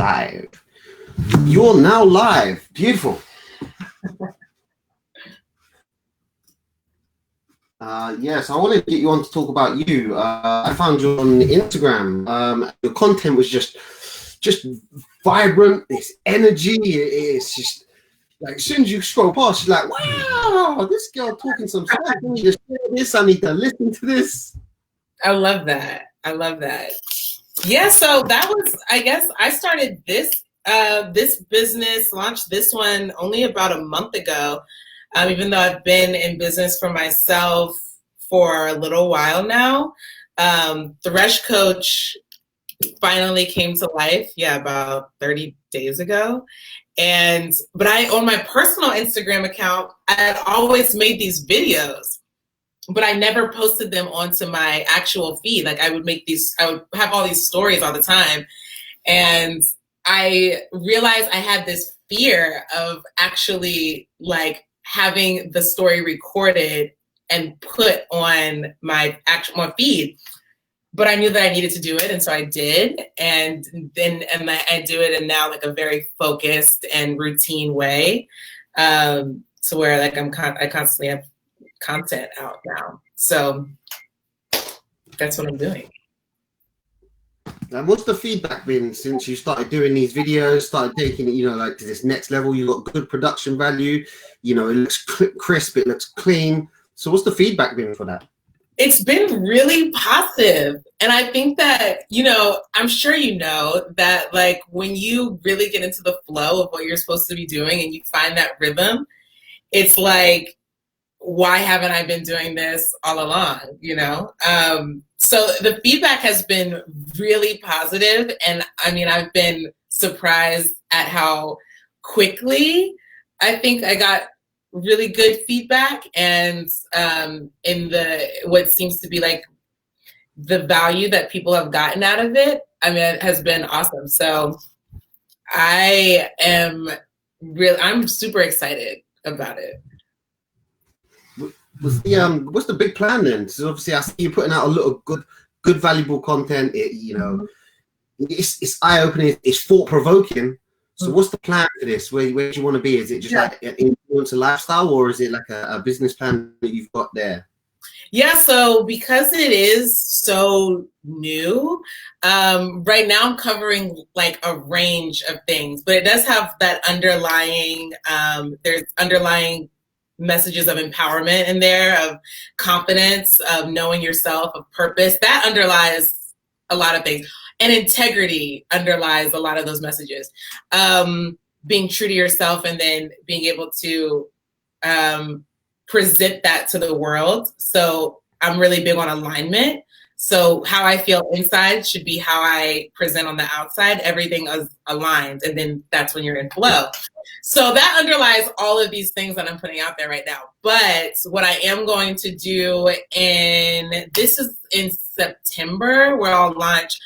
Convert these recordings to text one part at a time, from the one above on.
Live. You're now live. Beautiful. Yes, I wanted to get you on to talk about you. I found you on Instagram. Your content was just vibrant. It's energy. It's just like as soon as you scroll past, you're like, wow, this girl talking some stuff. I need to share this. I need to listen to this. I love that. I love that. Yeah, so that was, I guess, I started this business, launched this one only about a month ago. Even though I've been in business for myself for a little while now. The Rush Coach finally came to life, about 30 days ago. But on my personal Instagram account, I had always made these videos, but I never posted them onto my actual feed. Like I would have all these stories all the time. And I realized I had this fear of actually like having the story recorded and put on my actual feed. But I knew that I needed to do it, and so I did. And I do it in now like a very focused and routine way, to where like I constantly have content out now. So that's what I'm doing. And what's the feedback been since you started doing these videos, started taking it, like to this next level? You got good production value, it looks crisp, it looks clean. So what's the feedback been for that? It's been really positive. And I think that, I'm sure that like when you really get into the flow of what you're supposed to be doing and you find that rhythm, it's like, why haven't I been doing this all along, So the feedback has been really positive, and I mean, I've been surprised at how quickly I think I got really good feedback, and in what seems to be like the value that people have gotten out of it, I mean, it has been awesome. So I'm super excited about it. What's the big plan then? So obviously I see you putting out a lot of good valuable content. It's eye-opening, it's thought-provoking. So what's the plan for this? Where do you want to be? Is it just like an influencer lifestyle, or is it like a business plan that you've got there? Yeah, so because it is so new, right now I'm covering like a range of things, but it does have that underlying, there's underlying messages of empowerment in there, of confidence, of knowing yourself, of purpose. That underlies a lot of things. And integrity underlies a lot of those messages. Being true to yourself and then being able to present that to the world. So I'm really big on alignment. So how I feel inside should be how I present on the outside. Everything is aligned, and then that's when you're in flow. So that underlies all of these things that I'm putting out there right now. But what I am going to do this is in September, where I'll launch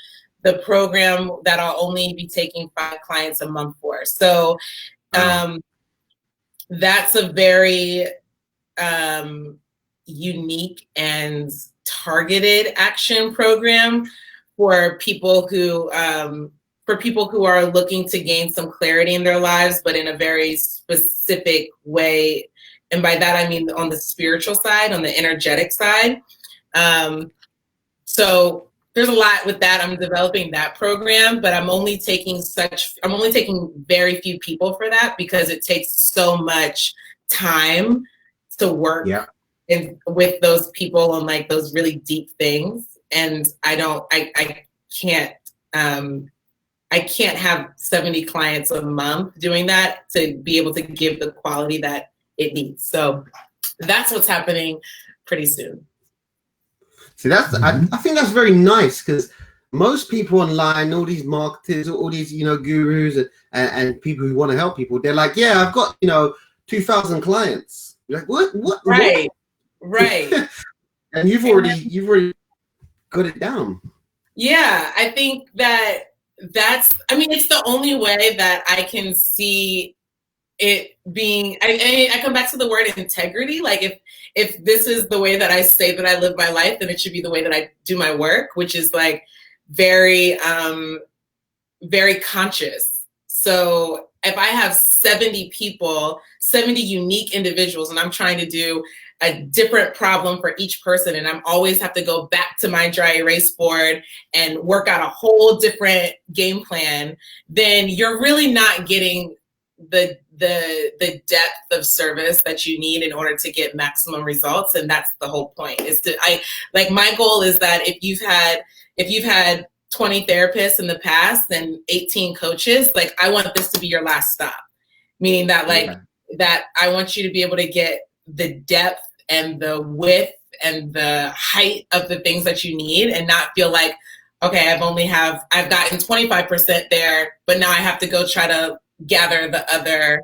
the program that I'll only be taking 5 clients a month for. So that's a very unique and targeted action program for people who are looking to gain some clarity in their lives, but in a very specific way. And by that, I mean on the spiritual side, on the energetic side. So there's a lot with that. I'm developing that program, but I'm only taking very few people for that, because it takes so much time to work with those people on like those really deep things. And I can't have 70 clients a month doing that to be able to give the quality that it needs. So that's what's happening pretty soon. See, I think that's very nice, because most people online, all these marketers, all these gurus and people who want to help people, they're like, yeah, I've got 2,000 clients. You're like, what? Right. And you've already got it down. Yeah, I think it's the only way that I can see it being. I come back to the word integrity. Like if this is the way that I say that I live my life, then it should be the way that I do my work, which is like very very conscious. So if I have 70 people, 70 unique individuals, and I'm trying to do a different problem for each person, and I'm always have to go back to my dry erase board and work out a whole different game plan, then you're really not getting the depth of service that you need in order to get maximum results. And that's the whole point, is to, my goal is that if you've had 20 therapists in the past and 18 coaches, like, I want this to be your last stop. Meaning that, that I want you to be able to get the depth and the width and the height of the things that you need, and not feel like, okay, I've gotten 25% there, but now I have to go try to gather the other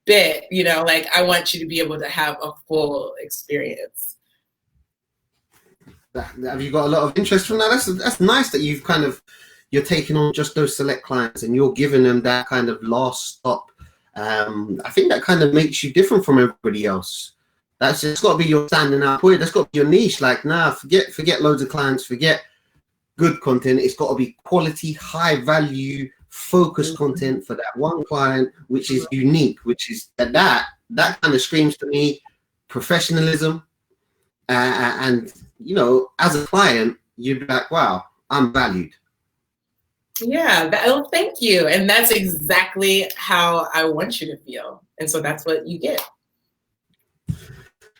bit, like, I want you to be able to have a full experience. Have you got a lot of interest from that? That's nice that you're taking on just those select clients and you're giving them that kind of last stop. I think that kind of makes you different from everybody else. That's just got to be your standing out point. That's got to be your niche. Like, forget loads of clients, forget good content. It's got to be quality, high value, focused content for that one client, which is unique, which is that kind of screams to me professionalism. And as a client, you'd be like, wow, I'm valued. Yeah, thank you. And that's exactly how I want you to feel. And so that's what you get.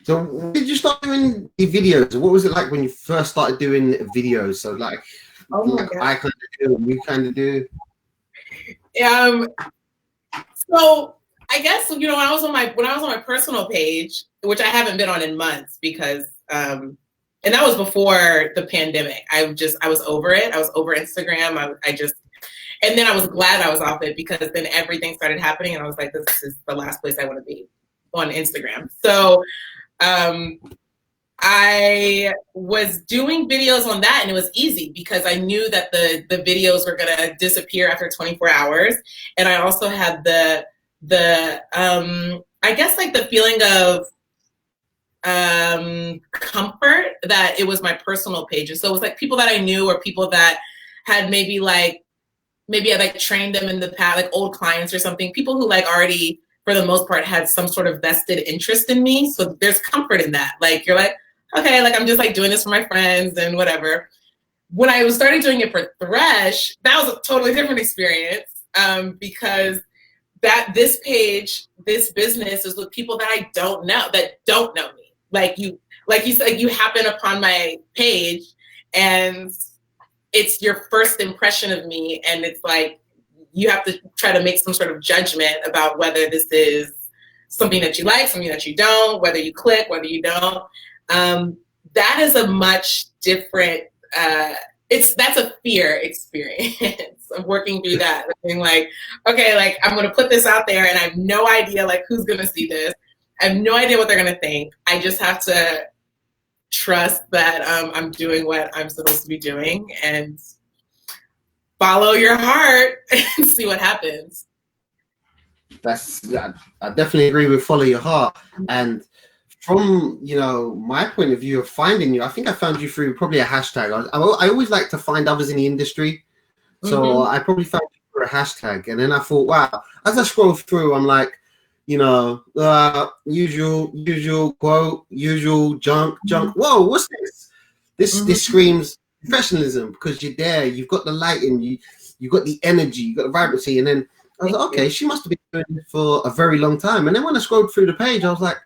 So when did you start doing the videos? What was it like when you first started doing videos? So I kind of do, and you kind of do. So I guess, when I was on my personal page, which I haven't been on in months because and that was before the pandemic. I was over it. I was over Instagram. And then I was glad I was off it, because then everything started happening and I was like, this is the last place I want to be, on Instagram. So I was doing videos on that, and it was easy because I knew that the videos were going to disappear after 24 hours. And I also had the I guess, like, the feeling of comfort that it was my personal pages. So it was like people that I knew, or people that had maybe I trained them in the past, like old clients or something, people who already, for the most part, had some sort of vested interest in me. So there's comfort in that. Like, you're like, okay, I'm just doing this for my friends and whatever. When I was starting doing it for Thresh, that was a totally different experience, because this page, this business is with people that I don't know, that don't know me. Like you said, you happen upon my page and it's your first impression of me. And it's like, you have to try to make some sort of judgment about whether this is something that you like, something that you don't, whether you click, whether you don't. That is a much different, that's a fear experience of working through that. Being like, okay, I'm going to put this out there and I have no idea who's going to see this. I have no idea what they're going to think. I just have to trust that I'm doing what I'm supposed to be doing and follow your heart and see what happens. I definitely agree with follow your heart. And from my point of view of finding you, I think I found you through probably a hashtag. I always like to find others in the industry, so I probably found you through a hashtag. And then I thought, wow, as I scroll through, I'm like, usual quote, usual junk. Whoa, what's this? This screams professionalism, because you're there, you've got the lighting, you've got the energy, you've got the vibrancy. And then I was like, okay, she must have been doing it for a very long time. And then when I scrolled through the page, I was like,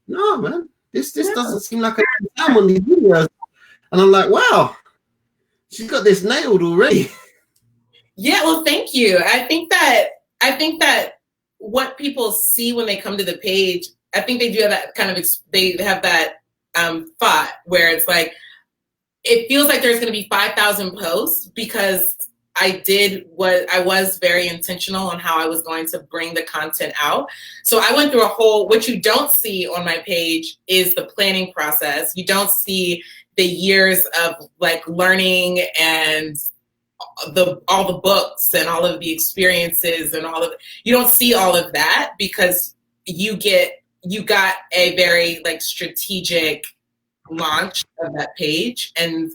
no, man, this doesn't seem like a time on these videos. And I'm like, wow, she's got this nailed already. Yeah, well, thank you. I think that what people see when they come to the page, I think they do have that kind of, they have that thought where it's like, it feels like there's going to be 5,000 posts, because I was very intentional on how I was going to bring the content out. So I went through what you don't see on my page is the planning process. You don't see the years of learning and all the books and all of the experiences and you don't see all of that, because you got a very strategic launch of that page. And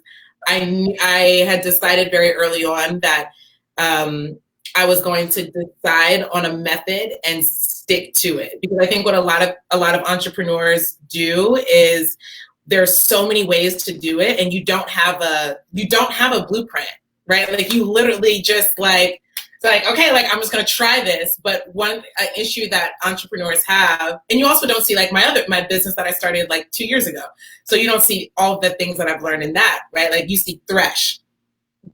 I had decided very early on that I was going to decide on a method and stick to it, because I think what a lot of entrepreneurs do is there's so many ways to do it, and you don't have a blueprint, right? Like you literally just like, it's like, okay, like I'm just gonna try this. But one issue that entrepreneurs have, and you also don't see like my business that I started like 2 years ago, so you don't see all the things that I've learned in that, right? Like you see Thresh,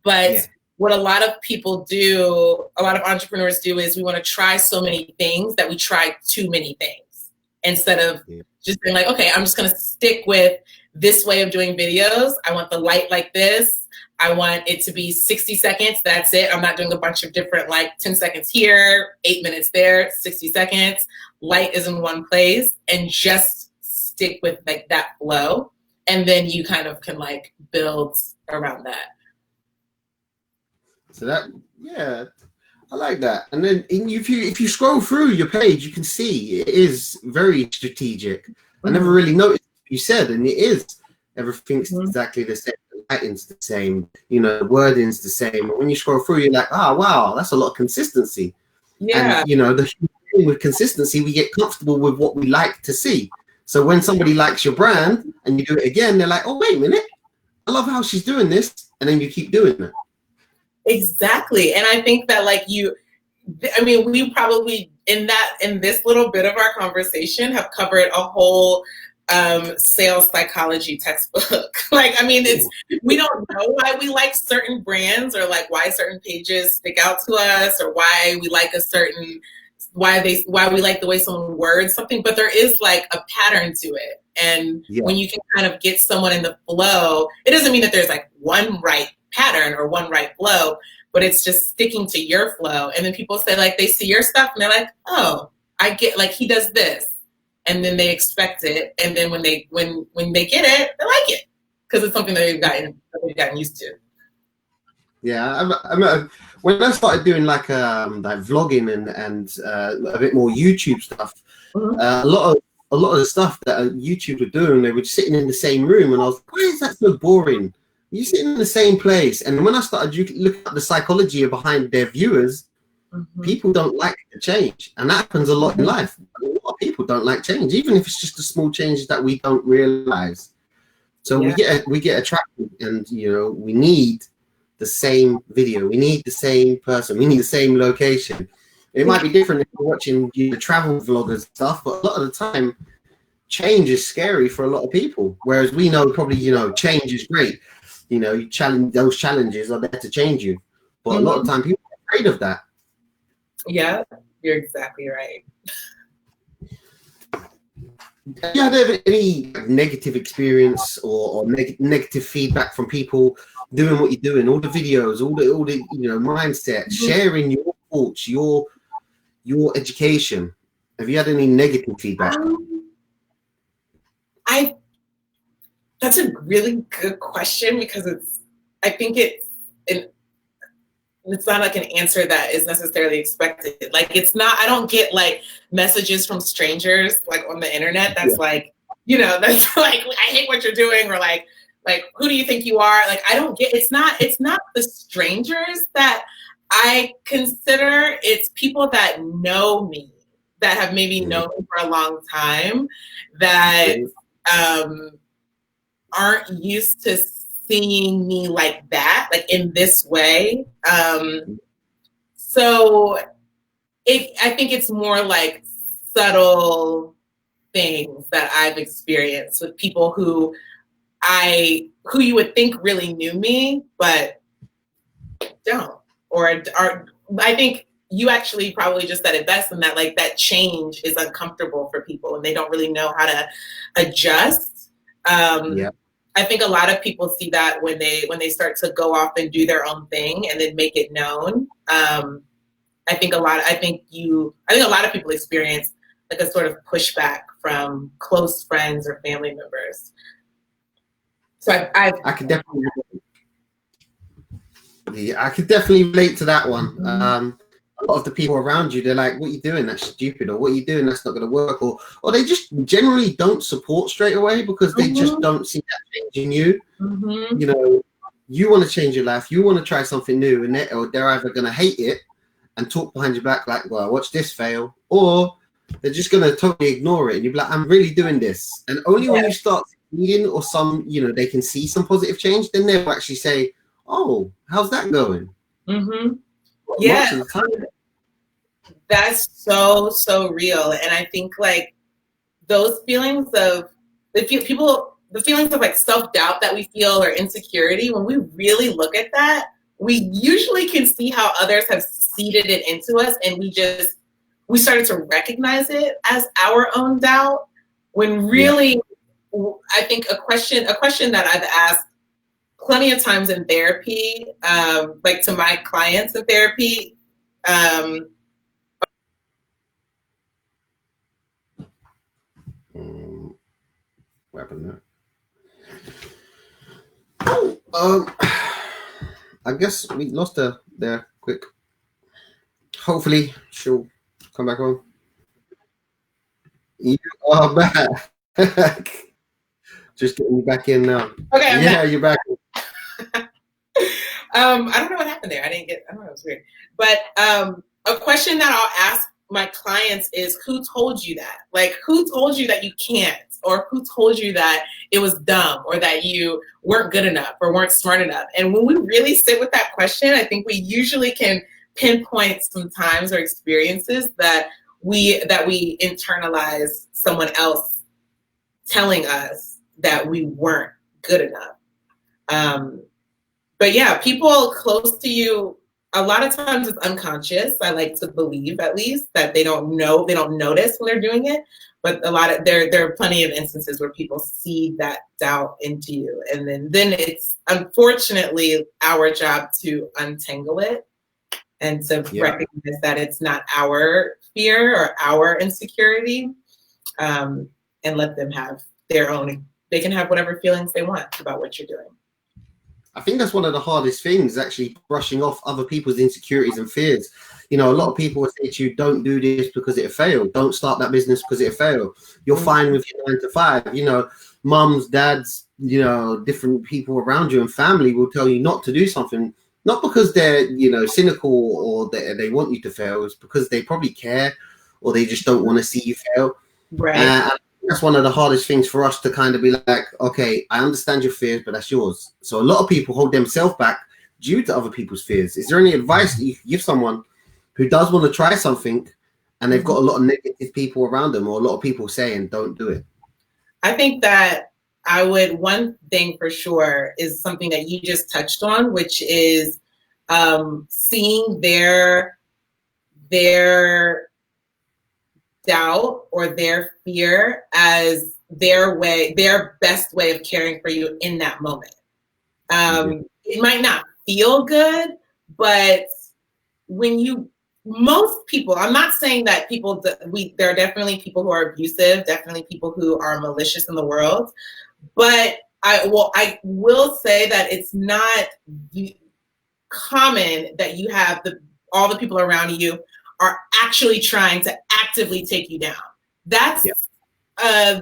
but what a lot of people do, a lot of entrepreneurs do, is we want to try so many things that we try too many things, instead of just being like, okay, I'm just going to stick with this way of doing videos. I want the light like this. I want it to be 60 seconds. That's it. I'm not doing a bunch of different, like 10 seconds here, 8 minutes there, 60 seconds. Light is in one place, and just stick with like that flow. And then you kind of can like build around that. So that, yeah, I like that. And then if you scroll through your page, you can see it is very strategic. I never really noticed what you said, and it is. Everything's exactly the same. The lighting's the same. You know, the wording's the same. And when you scroll through, you're like, oh, wow, that's a lot of consistency. Yeah. And, you know, the thing with consistency, we get comfortable with what we like to see. So when somebody likes your brand and you do it again, they're like, oh, wait a minute. I love how she's doing this. And then you keep doing it. Exactly. And I think that like we probably in this little bit of our conversation have covered a whole sales psychology textbook. Like, I mean, we don't know why we like certain brands, or like why certain pages stick out to us, or why we like why we like the way someone words something, but there is like a pattern to it. And when you can kind of get someone in the flow, it doesn't mean that there's like one right pattern or one right flow, but it's just sticking to your flow. And then people say like, they see your stuff and they're like, oh, I get, like, he does this. And then they expect it. And then when they get it, they like it, because it's something that they've gotten used to. Yeah, when I started doing like vlogging and a bit more YouTube stuff, a lot of the stuff that YouTube were doing, they were sitting in the same room, and I was like, why is that so boring? You're sitting in the same place. And when I started looking at the psychology behind their viewers, people don't like to change, and that happens a lot in life. A lot of people don't like change, even if it's just the small changes that we don't realize. So we get attracted, and you know, we need the same video, we need the same person, we need the same location. It might be different if you're watching the travel vloggers stuff, but a lot of the time, change is scary for a lot of people. Whereas we know probably, you know, change is great. You know, those challenges are there to change you. But a lot of time, people are afraid of that. Yeah, you're exactly right. Have you had any negative experience or negative feedback from people doing what you're doing, all the videos, all the you know, mindset, sharing your thoughts, your education? Have you had any negative feedback? That's a really good question, because I think it's not like an answer that is necessarily expected. Like, it's not, I don't get like messages from strangers like on the internet that's like, you know, that's like, I hate what you're doing, or like who do you think you are? Like, I don't get, it's not the strangers that I consider, it's people that know me, that have maybe known me for a long time, that aren't used to seeing me like that, like in this way. So I think it's more like subtle things that I've experienced with people who you would think really knew me, but don't. Or I think you actually probably just said it best, in that like that change is uncomfortable for people and they don't really know how to adjust. I think a lot of people see that when they start to go off and do their own thing and then make it known. I think a lot of people experience like a sort of pushback from close friends or family members. So I could definitely relate to that one. A lot of the people around you, they're like, what are you doing? That's stupid. Or what are you doing? That's not going to work. Or they just generally don't support straight away, because they just don't see that change in you. You know, you want to change your life. You want to try something new, and they're either going to hate it and talk behind your back like, well, watch this fail, or they're just gonna totally ignore it, and you're like, I'm really doing this. And only when you start reading, or some, you know, they can see some positive change, then they'll actually say, oh, how's that going? Mm-hmm. Most of the time. That's so real. And I think like those feelings of the feelings of like self-doubt that we feel, or insecurity, when we really look at that, we usually can see how others have seeded it into us, and we started to recognize it as our own doubt, when really I think a question that I've asked plenty of times in therapy, like to my clients in therapy, What happened there? I guess we lost her there quick. Hopefully she'll come back on. You are back. Just getting you back in now. Okay, yeah, you're back. I don't know what happened there. I don't know, it was weird. But a question that I'll ask my clients is, who told you that? Like, who told you that you can't? Or who told you that it was dumb, or that you weren't good enough, or weren't smart enough? And when we really sit with that question, I think we usually can pinpoint some times or experiences that we internalize someone else telling us that we weren't good enough. But yeah, people close to you, a lot of times it's unconscious. I like to believe, at least, that they don't notice when they're doing it. But there are plenty of instances where people see that doubt into you, and then it's unfortunately our job to untangle it, and to recognize that it's not our fear or our insecurity, and let them have their own. They can have whatever feelings they want about what you're doing. I think that's one of the hardest things, actually, brushing off other people's insecurities and fears. You know, a lot of people will say to you, don't do this because it failed. Don't start that business because it failed. You're fine with your 9 to 5. You know, mums, dads, you know, different people around you and family will tell you not to do something, not because they're, you know, cynical or they want you to fail. It's because they probably care, or they just don't want to see you fail. Right. That's one of the hardest things for us to kind of be like, okay, I understand your fears, but that's yours. So a lot of people hold themselves back due to other people's fears. Is there any advice that you can give someone who does want to try something and they've got a lot of negative people around them, or a lot of people saying, don't do it? I think that one thing for sure is something that you just touched on, which is seeing their doubt or their fear as their best way of caring for you in that moment. It might not feel good, but most people, I'm not saying that there are definitely people who are abusive, definitely people who are malicious in the world, but I will say that it's not common that you have all the people around you are actually trying to actively take you down. That's a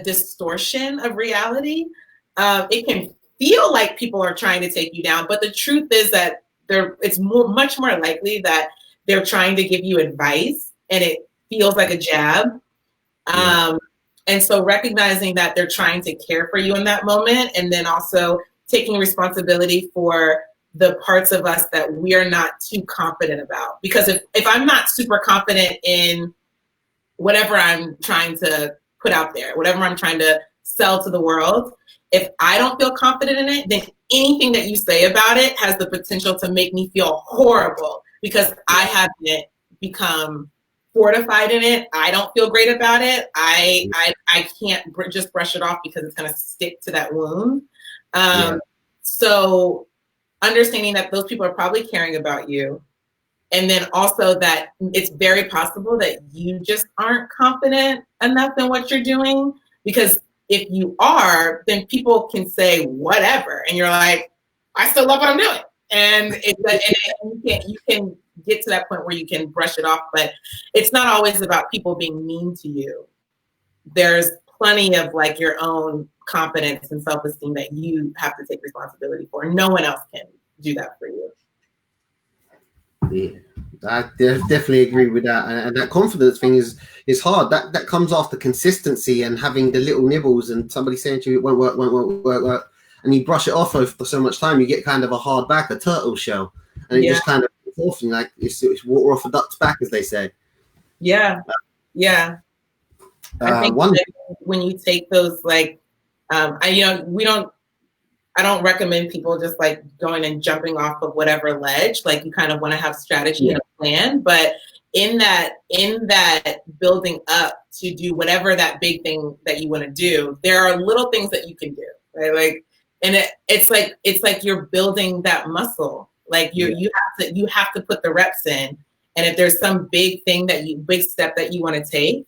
distortion of reality. It can feel like people are trying to take you down, but the truth is that it's much more likely that they're trying to give you advice, and it feels like a jab. And so recognizing that they're trying to care for you in that moment, and then also taking responsibility for the parts of us that we're not too confident about. Because if I'm not super confident in whatever I'm trying to put out there, whatever I'm trying to sell to the world, if I don't feel confident in it, then anything that you say about it has the potential to make me feel horrible, because I haven't become fortified in it. I don't feel great about it. I can't just brush it off because it's going to stick to that wound. So understanding that those people are probably caring about you, and then also that it's very possible that you just aren't confident enough in what you're doing, because if you are, then people can say whatever, and you're like, I still love what I'm doing. And you can get to that point where you can brush it off, but it's not always about people being mean to you. There's plenty of like your own confidence and self-esteem that you have to take responsibility for. No one else can do that for you. Yeah, I definitely agree with that. And that confidence thing is hard. That comes after consistency and having the little nibbles and somebody saying to you, it won't work, won't work. And you brush it off for so much time, you get kind of a hard back, a turtle shell. And it just kind of off, and like it's water off a duck's back, as they say. Yeah. Yeah. I think when you take those, like, I don't recommend people just like going and jumping off of whatever ledge. Like, you kind of want to have strategy and a plan, but in that building up to do whatever that big thing that you want to do, there are little things that you can do, right? Like, and it's like you're building that muscle. Like you have to put the reps in. And if there's some big step that you want to take,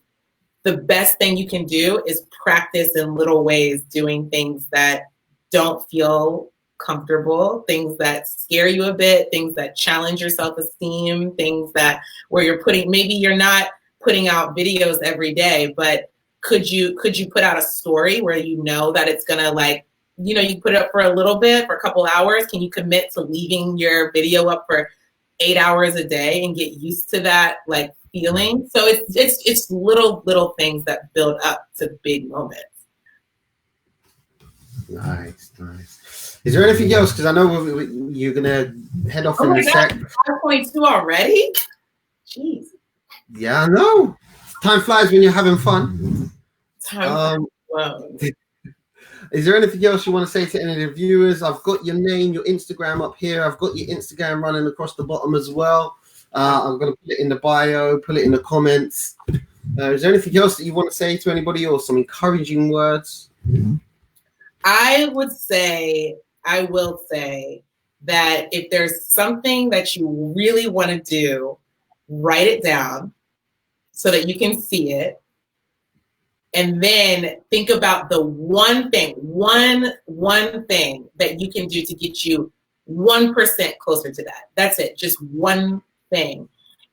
the best thing you can do is practice in little ways, doing things that don't feel comfortable, things that scare you a bit, things that challenge your self-esteem, things that where maybe you're not putting out videos every day, but could you put out a story where you know that it's gonna, like, you put it up for a little bit, for a couple hours. Can you commit to leaving your video up for 8 hours a day and get used to that, like, feeling? So it's little things that build up to big moments. Nice. Is there anything else? Because I know you're gonna head off in a sec. 5.2 already? Jeez. Yeah, I know. Time flies when you're having fun. Is there anything else you want to say to any of the viewers? I've got your name, your Instagram up here. I've got your Instagram running across the bottom as well. I'm going to put it in the bio, put it in the comments. Is there anything else that you want to say to anybody, or some encouraging words? I will say that if there's something that you really want to do, write it down so that you can see it. And then think about the one thing that you can do to get you 1% closer to that. That's it, just one thing.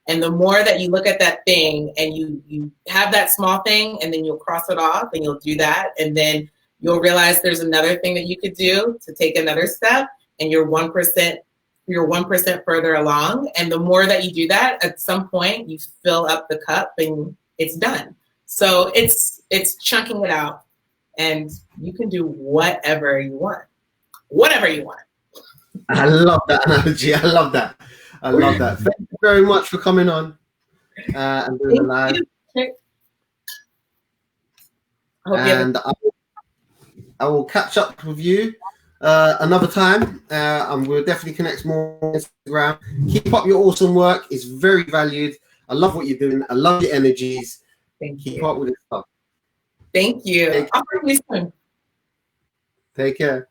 And the more that you look at that thing and you have that small thing, and then you'll cross it off and you'll do that. And then you'll realize there's another thing that you could do to take another step, and you're 1% further along. And the more that you do that, at some point you fill up the cup and it's done. So it's chunking it out, and you can do whatever you want. I love that analogy. I love that. Thank you very much for coming on and doing the live. And I will catch up with you another time, and we'll definitely connect more on Instagram. Keep up your awesome work. It's very valued. I love what you're doing. I love your energies. Thank you. Keep up with this stuff. Thank you. I'll bring you soon. Take care.